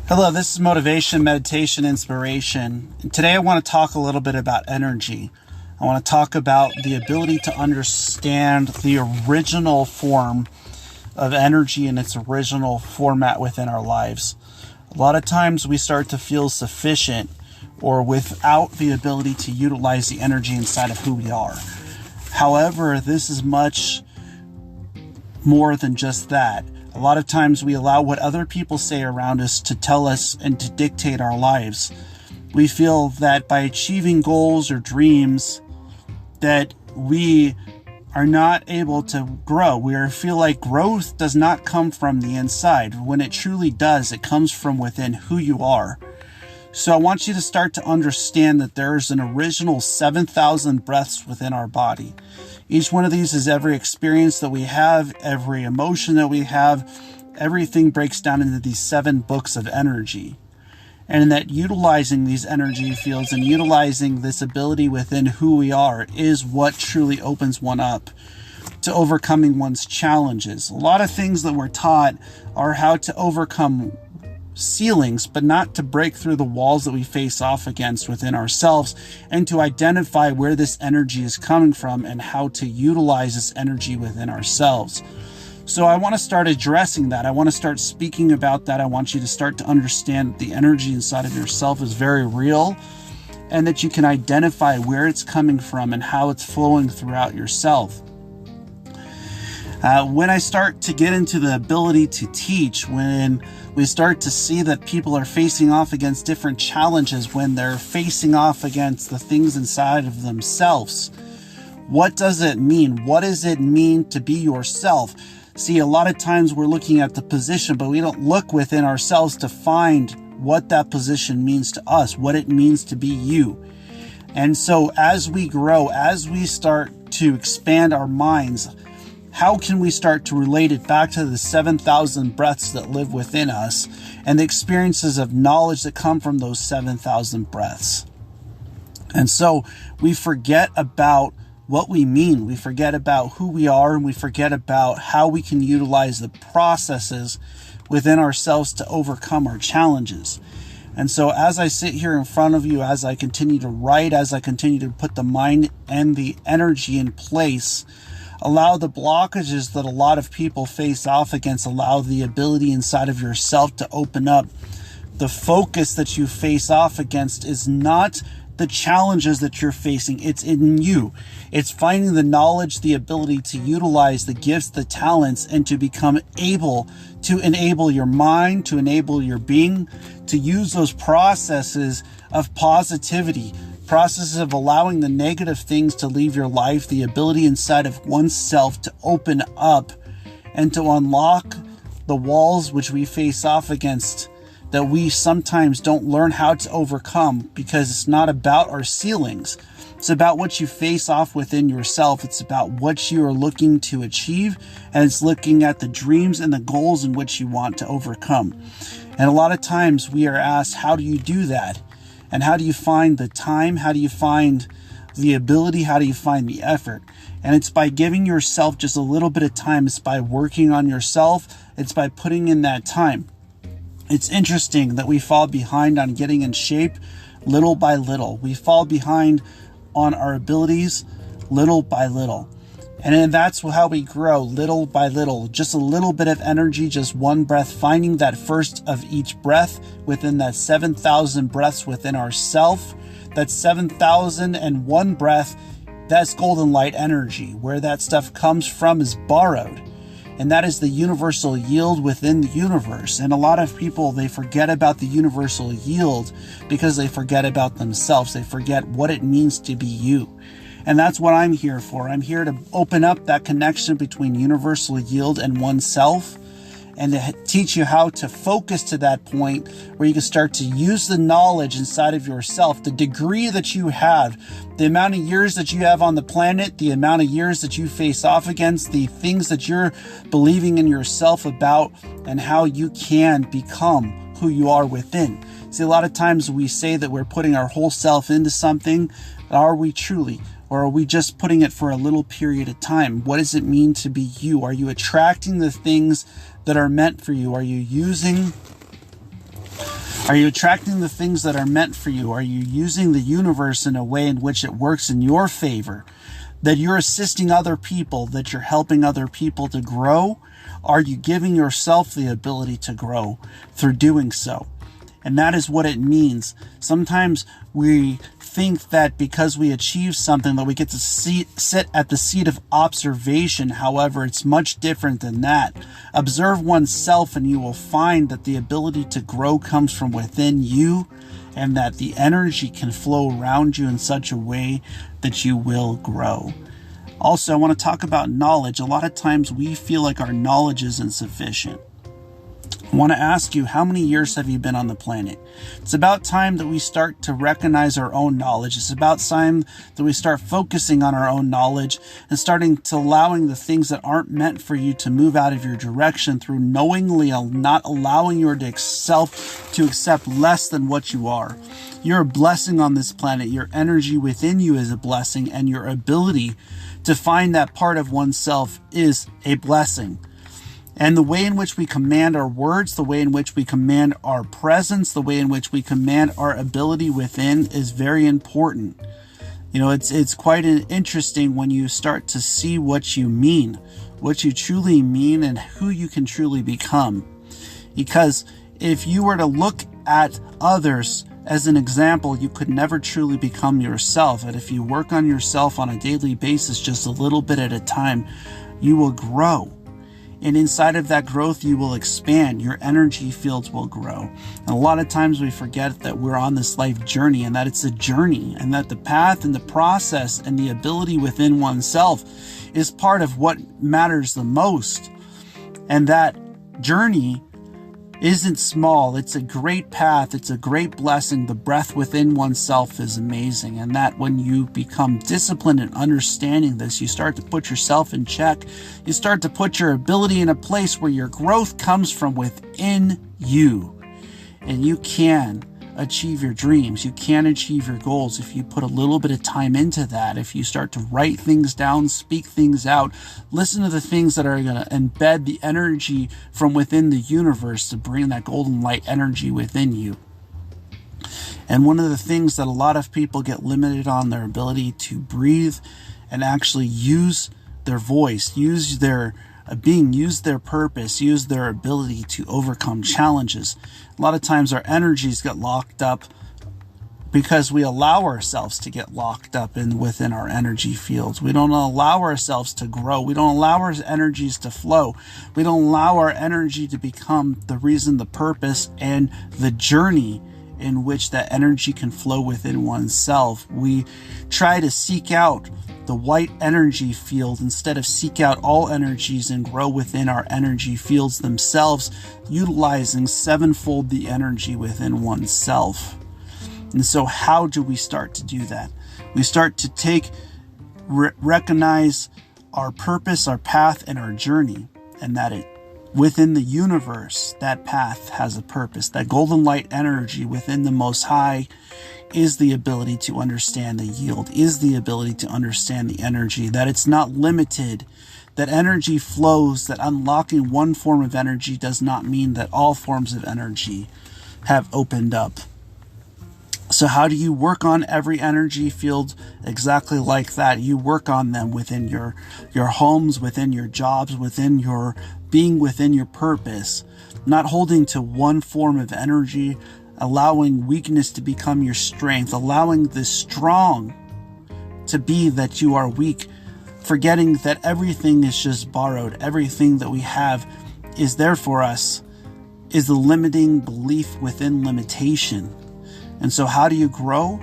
Hello, this is Motivation, Meditation, Inspiration. And today I want to talk a little bit about energy. I want to talk about the ability to understand the original form of energy in its original format within our lives. A lot of times we start to feel sufficient or without the ability to utilize the energy inside of who we are. However, this is much more than just that. A lot of times we allow what other people say around us to tell us and to dictate our lives. We feel that by achieving goals or dreams that we are not able to grow. We feel like growth does not come from the inside. When it truly does, it comes from within who you are. So I want you to start to understand that there's an original 7,000 breaths within our body. Each one of these is every experience that we have, every emotion that we have. Everything breaks down into these 7 books of energy. And that utilizing these energy fields and utilizing this ability within who we are is what truly opens one up to overcoming one's challenges. A lot of things that we're taught are how to overcome ceilings, but not to break through the walls that we face off against within ourselves, and to identify where this energy is coming from and how to utilize this energy within ourselves. So I want to start addressing that. I want to start speaking about that. I want you to start to understand that the energy inside of yourself is very real, and that you can identify where it's coming from and how it's flowing throughout yourself. When I start to get into the ability to teach, when we start to see that people are facing off against different challenges, when they're facing off against the things inside of themselves, what does it mean? What does it mean to be yourself? See, a lot of times we're looking at the position, but we don't look within ourselves to find what that position means to us, what it means to be you. And so as we grow, as we start to expand our minds, how can we start to relate it back to the 7,000 breaths that live within us and the experiences of knowledge that come from those 7,000 breaths? And so we forget about what we mean. We forget about who we are, and we forget about how we can utilize the processes within ourselves to overcome our challenges. And so as I sit here in front of you, as I continue to write, as I continue to put the mind and the energy in place, allow the blockages that a lot of people face off against, allow the ability inside of yourself to open up. The focus that you face off against is not the challenges that you're facing. It's in you. It's finding the knowledge, the ability to utilize the gifts, the talents, and to become able to enable your mind, to enable your being, to use those processes of positivity, processes of allowing the negative things to leave your life, the ability inside of oneself to open up and to unlock the walls which we face off against that we sometimes don't learn how to overcome, because it's not about our ceilings. It's about what you face off within yourself. It's about what you are looking to achieve, and it's looking at the dreams and the goals in which you want to overcome. And a lot of times we are asked, how do you do that? And how do you find the time? How do you find the ability? How do you find the effort? And it's by giving yourself just a little bit of time. It's by working on yourself. It's by putting in that time. It's interesting that we fall behind on getting in shape little by little. We fall behind on our abilities little by little. And then that's how we grow, little by little. Just a little bit of energy, just one breath, finding that first of each breath within that 7,000 breaths within ourself. That 7,001 breath, that's golden light energy. Where that stuff comes from is borrowed. And that is the universal yield within the universe. And a lot of people, they forget about the universal yield because they forget about themselves. They forget what it means to be you. And that's what I'm here for. I'm here to open up that connection between universal yield and oneself, and to teach you how to focus to that point where you can start to use the knowledge inside of yourself, the degree that you have, the amount of years that you have on the planet, the amount of years that you face off against, the things that you're believing in yourself about, and how you can become who you are within. See, a lot of times we say that we're putting our whole self into something. Are we truly? Or are we just putting it for a little period of time? What does it mean to be you? Are you attracting the things that are meant for you? Are you using Are you attracting the things that are meant for you? Are you using the universe in a way in which it works in your favor? That you're assisting other people, that you're helping other people to grow? Are you giving yourself the ability to grow through doing so? And that is what it means. Sometimes we think that because we achieve something that we get to sit at the seat of observation. However, it's much different than that. Observe oneself and you will find that the ability to grow comes from within you, and that the energy can flow around you in such a way that you will grow. Also, I want to talk about knowledge. A lot of times we feel like our knowledge is insufficient. I want to ask you, how many years have you been on the planet? It's about time that we start to recognize our own knowledge. It's about time that we start focusing on our own knowledge and starting to allowing the things that aren't meant for you to move out of your direction through knowingly not allowing yourself to accept less than what you are. You're a blessing on this planet. Your energy within you is a blessing, and your ability to find that part of oneself is a blessing. And the way in which we command our words, the way in which we command our presence, the way in which we command our ability within is very important. You know, it's quite interesting when you start to see what you mean, what you truly mean, and who you can truly become. Because if you were to look at others as an example, you could never truly become yourself. And if you work on yourself on a daily basis, just a little bit at a time, you will grow. And inside of that growth, you will expand. Your energy fields will grow. And a lot of times we forget that we're on this life journey, and that it's a journey, and that the path and the process and the ability within oneself is part of what matters the most. And that journey isn't small. It's a great path. It's a great blessing. The breath within oneself is amazing. And that when you become disciplined in understanding this, you start to put yourself in check. You start to put your ability in a place where your growth comes from within you. And you can achieve your dreams. You can achieve your goals if you put a little bit of time into that. If you start to write things down, speak things out, listen to the things that are going to embed the energy from within the universe to bring that golden light energy within you. And one of the things that a lot of people get limited on, their ability to breathe and actually use their voice, use their being, use their purpose, use their ability to overcome challenges. A lot of times our energies get locked up because we allow ourselves to get locked up within our energy fields. We don't allow ourselves to grow. We don't allow our energies to flow. We don't allow our energy to become the reason, the purpose, and the journey in which that energy can flow within oneself. We try to seek out the white energy field instead of seek out all energies and grow within our energy fields themselves, utilizing sevenfold the energy within oneself. And so how do we start to do that? We start to recognize our purpose, our path, and our journey, and that within the universe, that path has a purpose. That golden light energy within the Most High is the ability to understand the yield, is the ability to understand the energy, that it's not limited, that energy flows, that unlocking one form of energy does not mean that all forms of energy have opened up. So how do you work on every energy field? Exactly like that. You work on them within your homes, within your jobs, within your being, within your purpose, not holding to one form of energy, allowing weakness to become your strength, allowing the strong to be that you are weak, forgetting that everything is just borrowed. Everything that we have is there for us, is the limiting belief within limitation. And so how do you grow?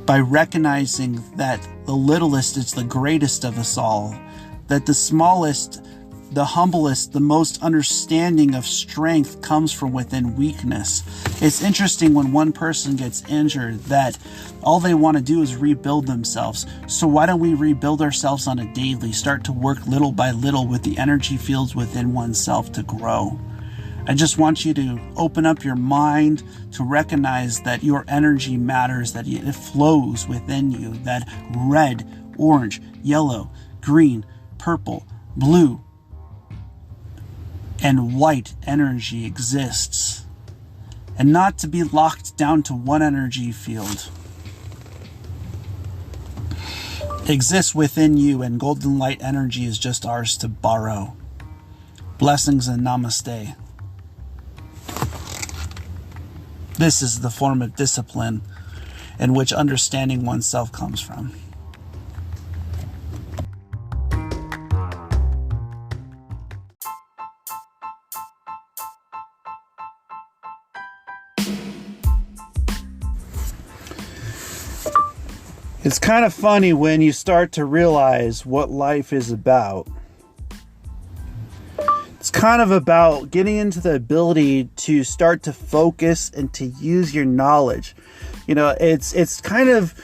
By recognizing that the littlest is the greatest of us all, that the smallest, the humblest, the most understanding of strength comes from within weakness. It's interesting when one person gets injured that all they want to do is rebuild themselves. So why don't we rebuild ourselves on a daily, start to work little by little with the energy fields within oneself to grow? I just want you to open up your mind to recognize that your energy matters, that it flows within you, that red, orange, yellow, green, purple, blue, and white energy exists. and not to be locked down to one energy field. Exists within you, and golden light energy is just ours to borrow. Blessings and namaste. This is the form of discipline in which understanding oneself comes from. It's kind of funny when you start to realize what life is about. It's kind of about getting into the ability to start to focus and to use your knowledge. You know, it's kind of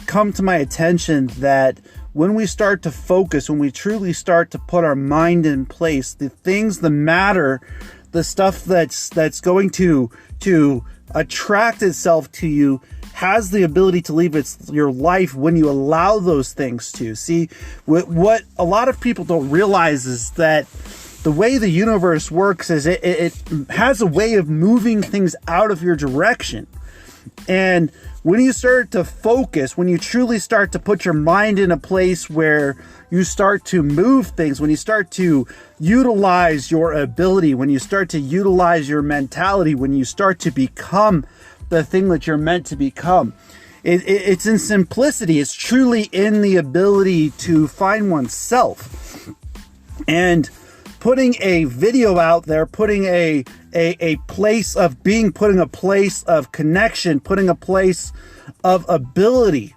come to my attention that when we start to focus, when we truly start to put our mind in place, the things that matter, the stuff that's going to attract itself to you, has the ability to leave your life when you allow those things to. See, what a lot of people don't realize is that the way the universe works is it has a way of moving things out of your direction. And when you start to focus, when you truly start to put your mind in a place where you start to move things, when you start to utilize your ability, when you start to utilize your mentality, when you start to become the thing that you're meant to become, it's in simplicity. It's truly in the ability to find oneself. And putting a video out there, putting a place of being, putting a place of connection, putting a place of ability.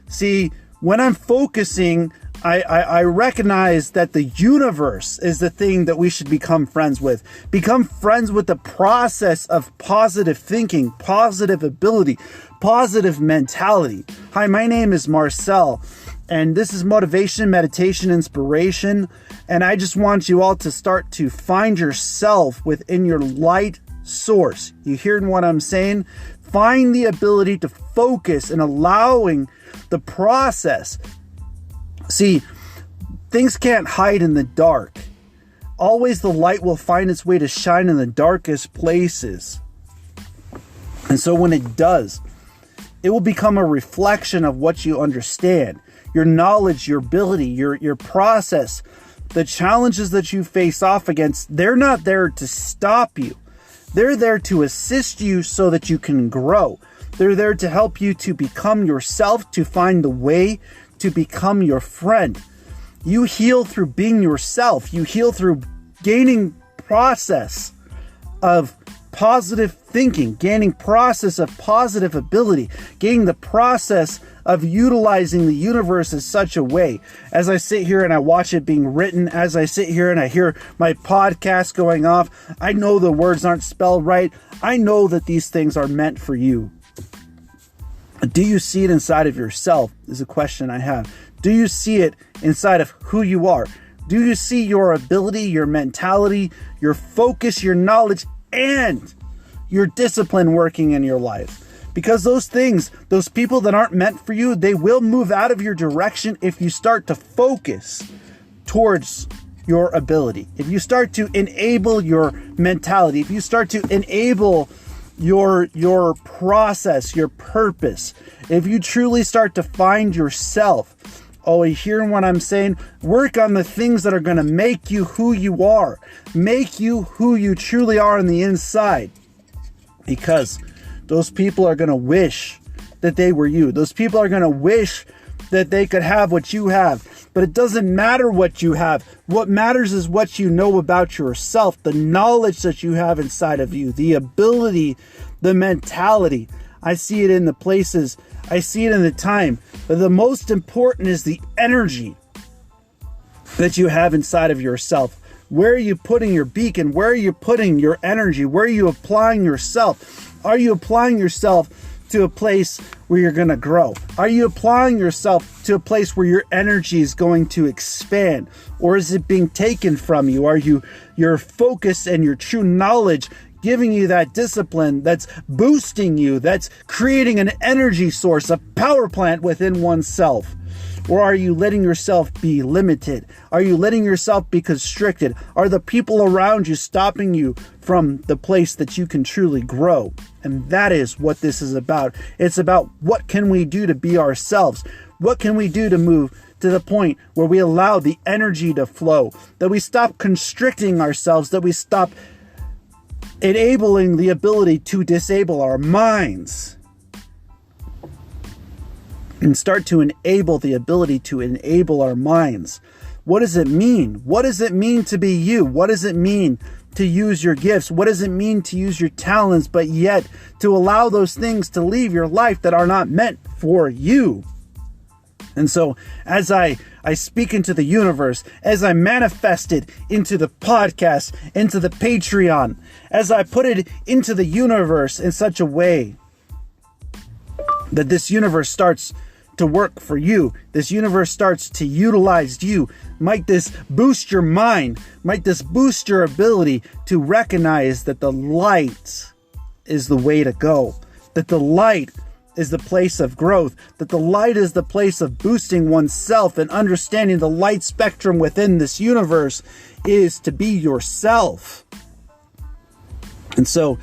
See, when I'm focusing, I recognize that the universe is the thing that we should become friends with. Become friends with the process of positive thinking, positive ability, positive mentality. Hi, my name is Marcel, and this is Motivation, Meditation, Inspiration. And I just want you all to start to find yourself within your light source. You hearing what I'm saying? Find the ability to focus and allowing the process. See, things can't hide in the dark. Always the light will find its way to shine in the darkest places. And so when it does, it will become a reflection of what you understand. Your knowledge, your ability, your process, the challenges that you face off against, they're not there to stop you. They're there to assist you so that you can grow. They're there to help you to become yourself, to find the way to become your friend. You heal through being yourself. You heal through gaining process of positive thinking, gaining process of positive ability, gaining the process of utilizing the universe in such a way. As I sit here and I watch it being written, as I sit here and I hear my podcast going off, I know the words aren't spelled right. I know that these things are meant for you. Do you see it inside of yourself is a question I have. Do you see it inside of who you are? Do you see your ability, your mentality, your focus, your knowledge, and your discipline working in your life? Because those things, those people that aren't meant for you, they will move out of your direction if you start to focus towards your ability. If you start to enable your mentality, if you start to enable your process, your purpose, if you truly start to find yourself, oh, you hearing what I'm saying? Work on the things that are going to make you who you are, make you who you truly are on the inside, because those people are going to wish that they were you. Those people are going to wish that they could have what you have. But it doesn't matter what you have. What matters is what you know about yourself, the knowledge that you have inside of you, the ability, the mentality. I see it in the places. I see it in the time. But the most important is the energy that you have inside of yourself. Where are you putting your beacon? Where are you putting your energy? Where are you applying yourself? Are you applying yourself to a place where you're going to grow? Are you applying yourself to a place where your energy is going to expand? Or is it being taken from you? Are your focus and your true knowledge giving you that discipline that's boosting you, that's creating an energy source, a power plant within oneself? Or are you letting yourself be limited? Are you letting yourself be constricted? Are the people around you stopping you from the place that you can truly grow? And that is what this is about. It's about what can we do to be ourselves? What can we do to move to the point where we allow the energy to flow, that we stop constricting ourselves, that we stop enabling the ability to disable our minds and start to enable the ability to enable our minds. What does it mean? What does it mean to be you? What does it mean to use your gifts? What does it mean to use your talents, but yet to allow those things to leave your life that are not meant for you? And so as I speak into the universe, as I manifest it into the podcast, into the Patreon, as I put it into the universe in such a way that this universe starts to work for you, this universe starts to utilize you, might this boost your mind, might this boost your ability to recognize that the light is the way to go, that the light is the place of growth, that the light is the place of boosting oneself and understanding the light spectrum within this universe is to be yourself. And so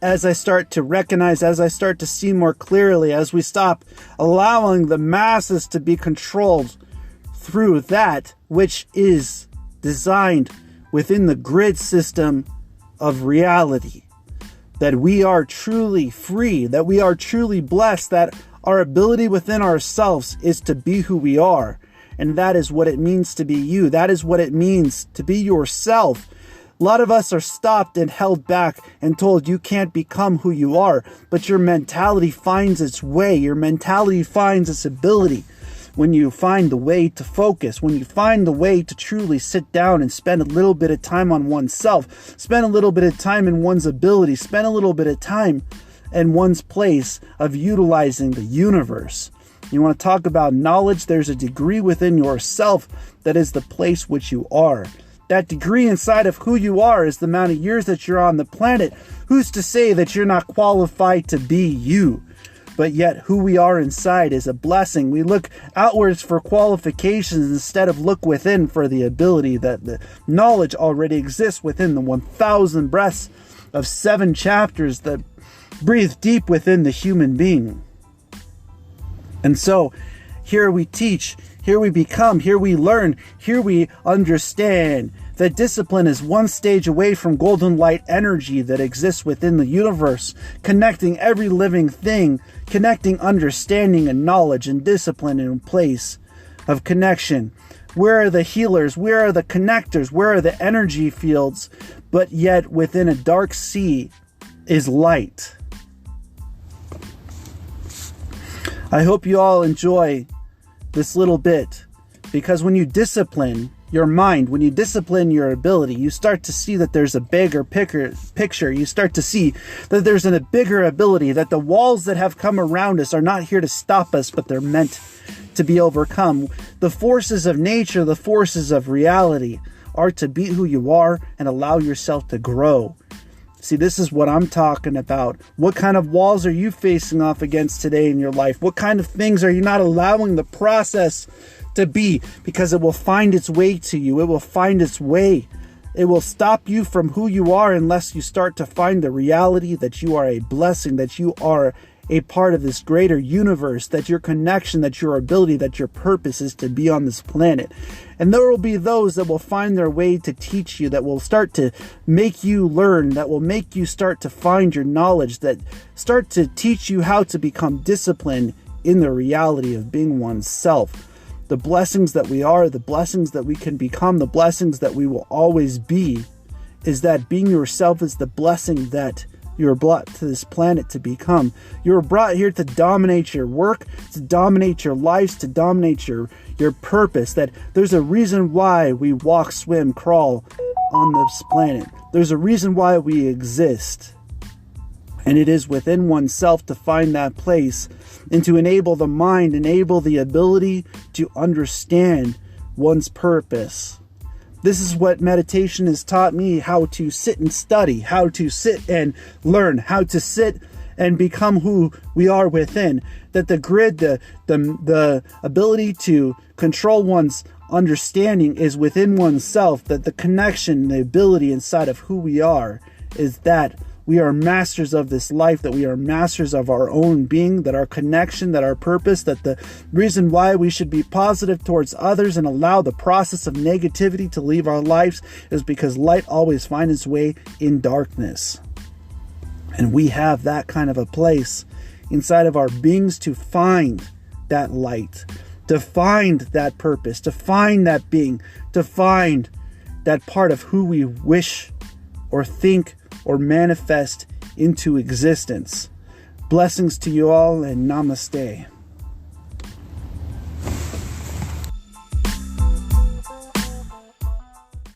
as I start to recognize, as I start to see more clearly, as we stop allowing the masses to be controlled through that which is designed within the grid system of reality, that we are truly free, that we are truly blessed, that our ability within ourselves is to be who we are. And that is what it means to be you. That is what it means to be yourself. A lot of us are stopped and held back and told you can't become who you are, but your mentality finds its way. Your mentality finds its ability when you find the way to focus, when you find the way to truly sit down and spend a little bit of time on oneself, spend a little bit of time in one's ability, spend a little bit of time in one's place of utilizing the universe. You want to talk about knowledge? There's a degree within yourself that is the place which you are. That degree inside of who you are is the amount of years that you're on the planet. Who's to say that you're not qualified to be you? But yet who we are inside is a blessing. We look outwards for qualifications instead of look within for the ability that the knowledge already exists within the 1,000 breaths of 7 chapters that breathe deep within the human being. And so here we teach, here we become, here we learn, here we understand that discipline is one stage away from golden light energy that exists within the universe, connecting every living thing, connecting understanding and knowledge and discipline in place of connection. Where are the healers? Where are the connectors? Where are the energy fields? But yet within a dark sea is light. I hope you all enjoy this little bit, because when you discipline your mind, when you discipline your ability, you start to see that there's a bigger picture. You start to see that there's a bigger ability, that the walls that have come around us are not here to stop us, but they're meant to be overcome. The forces of nature, the forces of reality are to be who you are and allow yourself to grow. See, this is what I'm talking about. What kind of walls are you facing off against today in your life? What kind of things are you not allowing the process to be? Because it will find its way to you. It will find its way. It will stop you from who you are unless you start to find the reality that you are a blessing, that you are a part of this greater universe, that your connection, that your ability, that your purpose is to be on this planet. And there will be those that will find their way to teach you, that will start to make you learn, that will make you start to find your knowledge, that start to teach you how to become disciplined in the reality of being oneself. The blessings that we are, the blessings that we can become, the blessings that we will always be, is that being yourself is the blessing that you're brought to this planet to become. You're brought here to dominate your work, to dominate your lives, to dominate your purpose. That there's a reason why we walk, swim, crawl on this planet. There's a reason why we exist. And it is within oneself to find that place and to enable the mind, enable the ability to understand one's purpose. This is what meditation has taught me, how to sit and study, how to sit and learn, how to sit and become who we are within. That the grid, the ability to control one's understanding is within oneself. That the connection, the ability inside of who we are is that we are masters of this life, that we are masters of our own being, that our connection, that our purpose, that the reason why we should be positive towards others and allow the process of negativity to leave our lives is because light always finds its way in darkness. And we have that kind of a place inside of our beings to find that light, to find that purpose, to find that being, to find that part of who we wish or think or manifest into existence. Blessings to you all, and namaste.